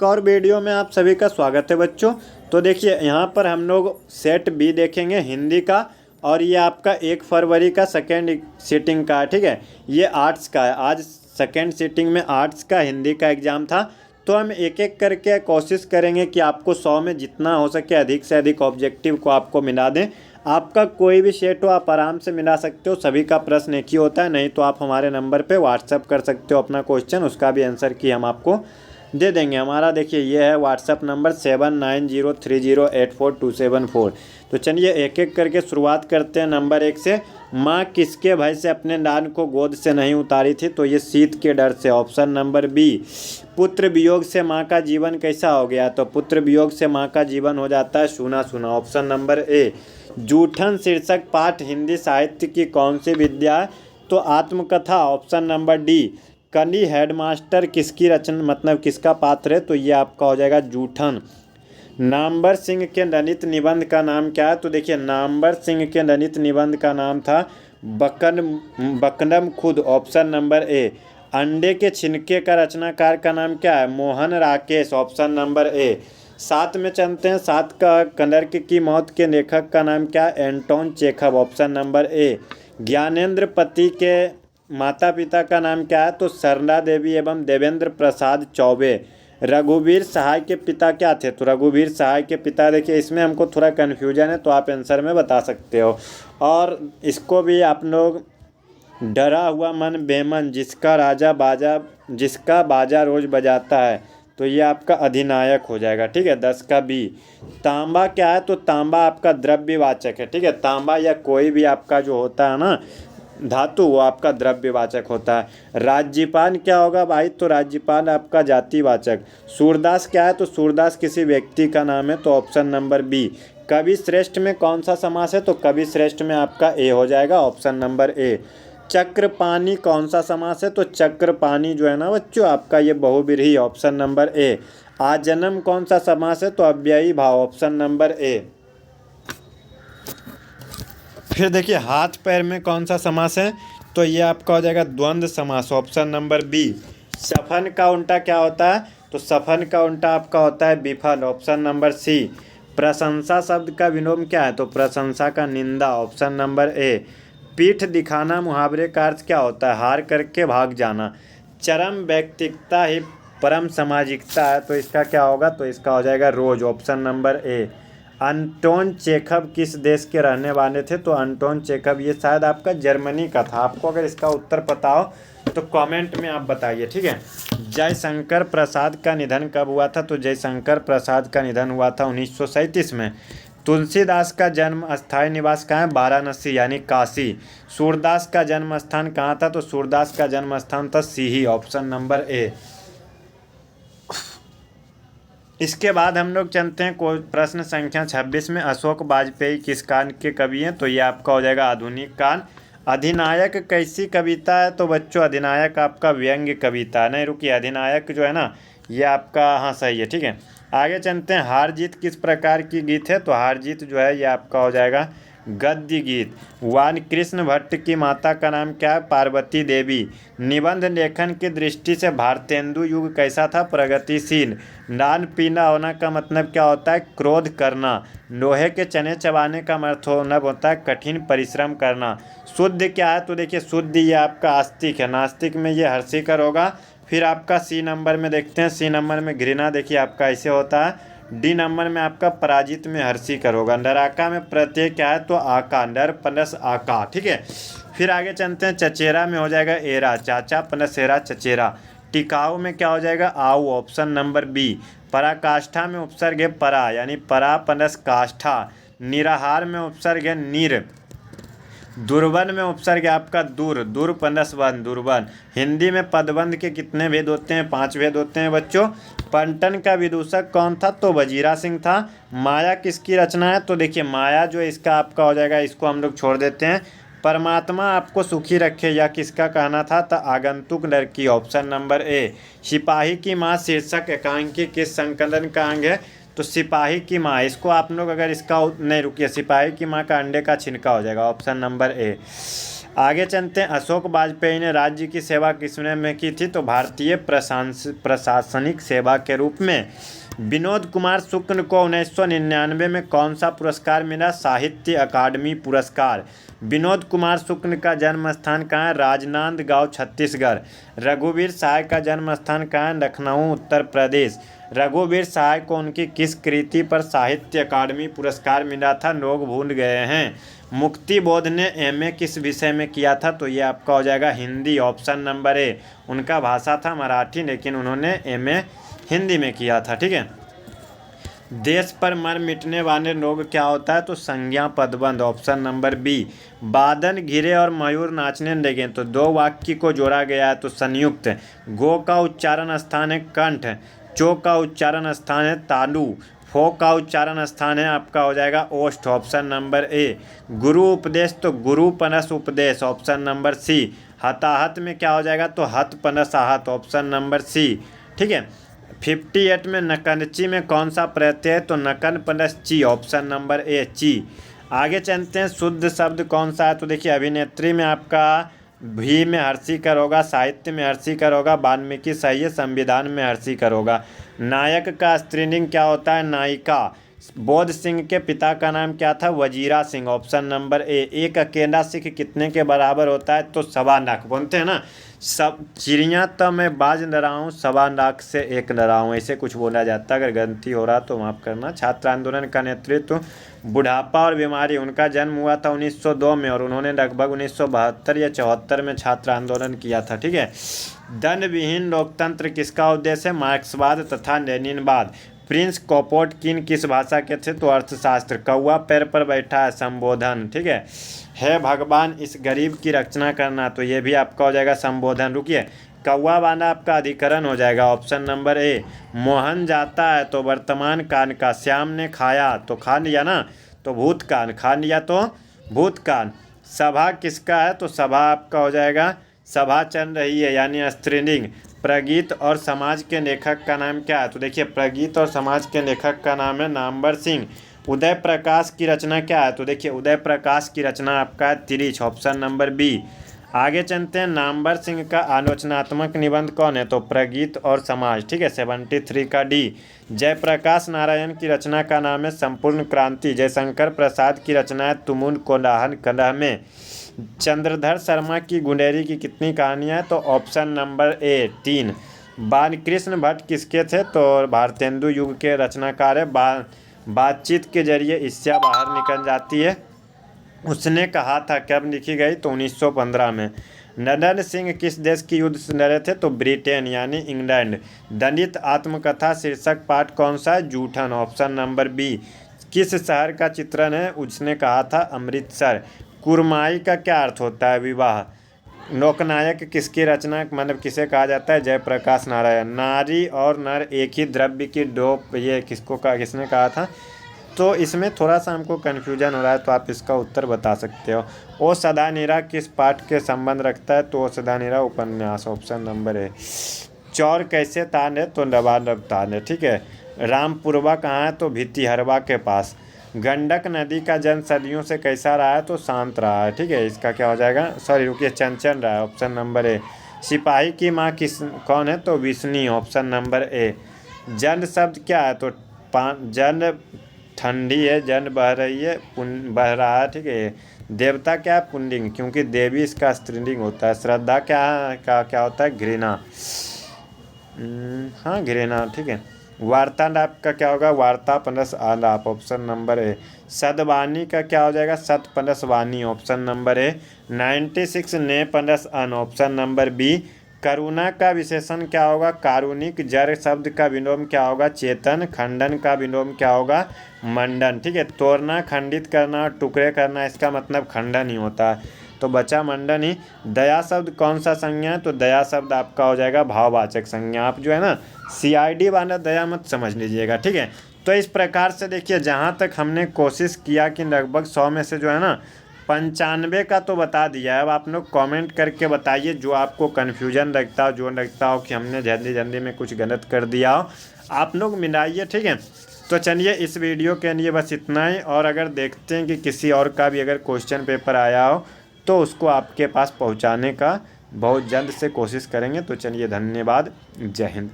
एक और वीडियो में आप सभी का स्वागत है बच्चों। तो देखिए यहाँ पर हम लोग सेट बी देखेंगे हिंदी का, और ये आपका 1 फरवरी का सेकेंड सीटिंग का है। ठीक है, ये आर्ट्स का है। आज सेकेंड सीटिंग में आर्ट्स का हिंदी का एग्ज़ाम था। तो हम एक एक करके कोशिश करेंगे कि आपको 100 में जितना हो सके अधिक से अधिक ऑब्जेक्टिव को आपको मिला दें। आपका कोई भी सेट हो आप आराम से मिला सकते हो, सभी का प्रश्न एक ही होता है। नहीं तो आप हमारे नंबर पे व्हाट्सअप कर सकते हो अपना क्वेश्चन, उसका भी आंसर की हम आपको दे देंगे। हमारा देखिए ये है व्हाट्सअप नंबर 7903084274। तो चलिए एक एक करके शुरुआत करते हैं। नंबर 1 से, माँ किसके भय से अपने नान को गोद से नहीं उतारी थी? तो ये शीत के डर से। Option number B. पुत्र वियोग से माँ का जीवन कैसा हो गया? तो पुत्र वियोग से माँ का जीवन हो जाता है सूना सूना। ऑप्शन नंबर ए। जूठन शीर्षक पाठ हिंदी साहित्य की कौन सी विद्या है? तो आत्मकथा। Option number D. कली हेडमास्टर किसकी रचना मतलब किसका पात्र है? तो ये आपका हो जाएगा जूठन। नामवर सिंह के ललित निबंध का नाम क्या है? तो देखिए नामवर सिंह के ललित निबंध का नाम था बकनम खुद। ऑप्शन नंबर ए। अंडे के छिलके का रचनाकार का नाम क्या है? मोहन राकेश। ऑप्शन नंबर ए। 7 में चलते हैं। 7 का क्लर्क की मौत के लेखक का नाम क्या है? Anton Chekhov. ऑप्शन नंबर ए। ज्ञानेंद्र पति के माता पिता का नाम क्या है? तो सरला देवी एवं देवेंद्र प्रसाद चौबे। रघुवीर सहाय के पिता क्या थे? तो रघुवीर सहाय के पिता, देखिए इसमें हमको थोड़ा कन्फ्यूजन है तो आप आंसर में बता सकते हो। और इसको भी आप लोग, डरा हुआ मन बेमन जिसका बाजा रोज बजाता है, तो ये आपका अधिनायक हो जाएगा। ठीक है, 10 का बी। तांबा क्या है? तो तांबा आपका द्रव्यवाचक है। ठीक है, तांबा या कोई भी आपका जो होता है ना धातु, वो आपका द्रव्यवाचक होता है। राज्यपाल क्या होगा भाई? तो राज्यपाल आपका जातिवाचक। सूरदास क्या है? तो सूरदास किसी व्यक्ति का नाम है। तो ऑप्शन नंबर बी। कवि श्रेष्ठ में कौन सा समास है? तो कवि श्रेष्ठ में आपका ए हो जाएगा। ऑप्शन नंबर ए। चक्रपाणी कौन सा समास है? तो चक्रपाणी जो है ना बच्चों आपका ये बहुव्रीहि। ऑप्शन नंबर ए। आजन्म कौन सा समास है? तो अव्ययी भाव। ऑप्शन नंबर ए। फिर देखिए हाथ पैर में कौन सा समास है? तो ये आपका हो जाएगा द्वंद्व समास। Option number B. सफन का उल्टा क्या होता है? तो सफन का उल्टा आपका होता है विफल। Option number C. प्रशंसा शब्द का विलोम क्या है? तो प्रशंसा का निंदा। ऑप्शन नंबर ए। पीठ दिखाना मुहावरे का अर्थ क्या होता है? हार करके भाग जाना। चरम व्यक्तिकता ही परम सामाजिकता है, तो इसका क्या होगा? तो इसका हो जाएगा rose. Option number A. Anton Chekhov किस देश के रहने वाले थे? तो अंटोन चेखव ये शायद आपका जर्मनी का था। आपको अगर इसका उत्तर पता हो तो कमेंट में आप बताइए। ठीक है। जयशंकर प्रसाद का निधन कब हुआ था? तो जयशंकर प्रसाद का निधन हुआ था 1937 में। तुलसीदास का जन्म स्थायी निवास कहाँ है? वाराणसी यानी काशी। सूरदास का जन्म स्थान कहाँ था? तो सूरदास का जन्म स्थान था सीही। ऑप्शन नंबर ए। इसके बाद हम लोग चलते हैं प्रश्न संख्या 26 में। अशोक वाजपेयी किस काल के कवि हैं? तो ये आपका हो जाएगा आधुनिक काल। अधिनायक कैसी कविता है? तो बच्चों अधिनायक आपका व्यंग्य कविता। नहीं रुकिए, अधिनायक जो है ना ये आपका, हाँ सही है। ठीक है, आगे चलते हैं। हार जीत किस प्रकार की गीत है? तो हार जीत जो है ये आपका हो जाएगा गद्य गीत। वान कृष्ण भट्ट की माता का नाम क्या है? पार्वती देवी। निबंध लेखन की दृष्टि से भारतेंदु युग कैसा था? प्रगतिशील। लाल पीला होना का मतलब क्या होता है? क्रोध करना। लोहे के चने चबाने का मतलब होता है कठिन परिश्रम करना। शुद्ध क्या है? तो देखिए शुद्ध ये आपका आस्तिक है। नास्तिक में ये हर्षिकर होगा। फिर आपका सी नंबर में देखते हैं। सी नंबर में घृणा देखिए आपका ऐसे होता है। डी नंबर में आपका पराजित में हर्षिकर होगा। डराका में प्रत्यय क्या है? तो आका, डर प्लस आका। ठीक है, फिर आगे चलते हैं। चचेरा में हो जाएगा एरा, चाचा प्लस एरा चचेरा। टिकाऊ में क्या हो जाएगा? आऊ। Option number B. पराकाष्ठा में उपसर्ग है परा यानी परा प्लस काष्ठा। निराहार में उपसर्ग है निर। दुर्बन में उपसर्ग आपका दूर प्लस वन दुर्बन। हिंदी में पदबंध के कितने भेद होते हैं? 5 भेद होते हैं बच्चों। पंटन का विदूषक कौन था? तो वजीरा सिंह था। माया किसकी रचना है? तो देखिए माया जो इसका आपका हो जाएगा, इसको हम लोग छोड़ देते हैं। परमात्मा आपको सुखी रखे या किसका कहना था? तो आगंतुक लड़की। ऑप्शन नंबर ए। सिपाही की माँ शीर्षक एकांकी किस संकलन का अंग है? तो सिपाही की माँ, इसको आप लोग अगर इसका नहीं रुकिए, सिपाही की माँ का अंडे का छिलका हो जाएगा। ऑप्शन नंबर ए। आगे चलते हैं, अशोक वाजपेयी ने राज्य की सेवा किसने में की थी? तो भारतीय प्रशासनिक सेवा के रूप में। विनोद कुमार शुक्ल को 1999 में कौन सा पुरस्कार मिला? साहित्य अकादमी पुरस्कार। विनोद कुमार शुक्ल का जन्म स्थान कहाँ है? राजनांदगांव, छत्तीसगढ़। रघुवीर सहाय का जन्म स्थान कहाँ है? लखनऊ, उत्तर प्रदेश। रघुवीर सहाय को उनकी किस कृति पर साहित्य अकादमी पुरस्कार मिला था? लोग भूल गए हैं। मुक्ति बोध ने एमए किस विषय में किया था? तो ये आपका हो जाएगा हिंदी, ऑप्शन नंबर ए। उनका भाषा था मराठी, लेकिन उन्होंने एमए हिंदी में किया था। ठीक है। देश पर मर मिटने वाले रोग क्या होता है? तो संज्ञा पदबंध, ऑप्शन नंबर बी। बादल घिरे और मयूर नाचने लगे, तो दो वाक्य को जोड़ा गया है, तो संयुक्त। गो का उच्चारण स्थान है कंठ, चो का उच्चारण स्थान है तालु, फो का उच्चारण स्थान है आपका हो जाएगा ओष्ठ, ऑप्शन नंबर ए। गुरु उपदेश, तो गुरु पनस उपदेश, ऑप्शन नंबर सी। हताहत में क्या हो जाएगा? तो हत पनस आहत, ऑप्शन नंबर सी। ठीक है। 58 में नकनची में कौन सा प्रत्यय है? तो नकन प्लस ची, ऑप्शन नंबर ए ची। आगे चलते हैं, शुद्ध शब्द कौन सा है? तो देखिए, अभिनेत्री में आपका भी में हर्षिकर होगा, साहित्य में हर्षिकर होगा, वाल्मीकि सही है, संविधान में हर्षिकर होगा। नायक का स्त्रीलिंग क्या होता है? नायिका। बोध सिंह के पिता का नाम क्या था? वजीरा सिंह, ऑप्शन नंबर ए। एक अकेला सिख कितने के बराबर होता है? तो 1.25 बोलते हैं ना, सब चिड़िया तो मैं बाज न रहा हूँ, 1.25 से एक न रहा हूँ, ऐसे कुछ बोला जाता है। अगर गलती हो रहा तो माफ़ करना। छात्र आंदोलन का नेतृत्व बुढ़ापा और बीमारी, उनका जन्म हुआ था 1902 में, और उन्होंने लगभग 1972 या 74 में छात्र आंदोलन किया था। ठीक है। दंड विहीन लोकतंत्र किसका उद्देश्य है? मार्क्सवाद तथा लेनिनवाद। प्रिंस कोपोटकिन किस भाषा के थे? तो अर्थशास्त्र। कौवा पैर पर बैठा है, संबोधन। ठीक है भगवान इस गरीब की रचना करना, तो ये भी आपका हो जाएगा संबोधन। रुकिए, कौवा वाला आपका अधिकरण हो जाएगा, ऑप्शन नंबर ए। मोहन जाता है, तो वर्तमान काल का। श्याम ने खाया, तो खा लिया ना, तो भूतकाल। खा लिया तो भूतकाल। सभा किसका है? तो सभा आपका हो जाएगा सभा चल रही है, यानी स्त्रीलिंग। प्रगीत और समाज के लेखक का नाम क्या है? तो देखिए, प्रगीत और समाज के लेखक का नाम है नामवर सिंह। उदय प्रकाश की रचना क्या है? तो देखिए, उदय प्रकाश की रचना आपका है तिरिछ, ऑप्शन नंबर बी। आगे चलते हैं, नामवर सिंह का आलोचनात्मक निबंध कौन है? तो प्रगीत और समाज। ठीक है, 73 का डी। जयप्रकाश नारायण की रचना का नाम है संपूर्ण क्रांति। जयशंकर प्रसाद की रचना है तुमुल कोलाहल कलह में। चंद्रधर शर्मा की गुंडेरी की कितनी कहानियाँ हैं? तो ऑप्शन नंबर ए 3। बालकृष्ण भट्ट किसके थे? तो भारतेंदु युग के रचनाकार है। बातचीत के जरिए ईर्ष्या बाहर निकल जाती है, उसने कहा था। कब लिखी गई? तो 1915 में। नंदन सिंह किस देश की युद्ध से लड़े थे? तो ब्रिटेन, यानी इंग्लैंड। दलित आत्मकथा शीर्षक पाठ कौन सा है? जूठन, ऑप्शन नंबर बी। किस शहर का चित्रण है? उसने कहा था अमृतसर। कुरमाई का क्या अर्थ होता है? विवाह। लोकनायक किसकी रचना, मतलब किसे कहा जाता है? जयप्रकाश नारायण। नारी और नर एक ही द्रव्य की दो, ये किसने कहा था? तो इसमें थोड़ा सा हमको कन्फ्यूजन हो रहा है, तो आप इसका उत्तर बता सकते हो। ओ सदानीरा किस पाठ के संबंध रखता है? तो ओ सदानीरा उपन्यास, ऑप्शन नंबर ए। चौर कैसे तान है? तो लबालब तान है। ठीक है। रामपुरवा कहाँ है? तो भितिहरवा के पास। गंडक नदी का जल सदियों से कैसा रहा है? तो शांत रहा है। ठीक है, इसका क्या हो जाएगा? सॉरी रुकिए, चंचल रहा है, ऑप्शन नंबर ए। सिपाही की माँ कौन है? तो विष्णु, ऑप्शन नंबर ए। जल शब्द क्या है? तो जल ठंडी है, जल बह रही है, बह रहा है। ठीक है। देवता क्या है? पुल्लिंग, क्योंकि देवी इसका स्त्रीलिंग होता है। श्रद्धा क्या होता है? घृणा। हाँ, घृणा। ठीक है। वार्तालाप का क्या होगा? वार्ता प्लस आलाप, ऑप्शन नंबर ए। सदवानी का क्या हो जाएगा? सत प्लस वाणी, ऑप्शन नंबर ए। 96 ने प्लस अन, ऑप्शन नंबर बी। करुणा का विशेषण क्या होगा? कारुणिक। जड़ शब्द का विलोम क्या होगा? चेतन। खंडन का विलोम क्या होगा? मंडन। ठीक है। तोड़ना, खंडित करना, टुकड़े करना, इसका मतलब खंडन ही होता है, तो बचा मंडन ही। दया शब्द कौन सा संज्ञा है? तो दया शब्द आपका हो जाएगा भाववाचक संज्ञा। आप जो है ना CID वाला दया मत समझ लीजिएगा। ठीक है। तो इस प्रकार से देखिए, जहाँ तक हमने कोशिश किया कि लगभग 100 में से जो है ना 95 का तो बता दिया है। अब आप लोग कमेंट करके बताइए जो आपको कन्फ्यूजन लगता हो, जो लगता हो कि हमने जल्दी जल्दी में कुछ गलत कर दिया हो, आप लोग मिलाइए। ठीक है। तो चलिए, इस वीडियो के लिए बस इतना ही, और अगर देखते हैं कि किसी और का भी अगर क्वेश्चन पेपर आया हो तो उसको आपके पास पहुंचाने का बहुत जल्द से कोशिश करेंगे। तो चलिए धन्यवाद, जय हिंद।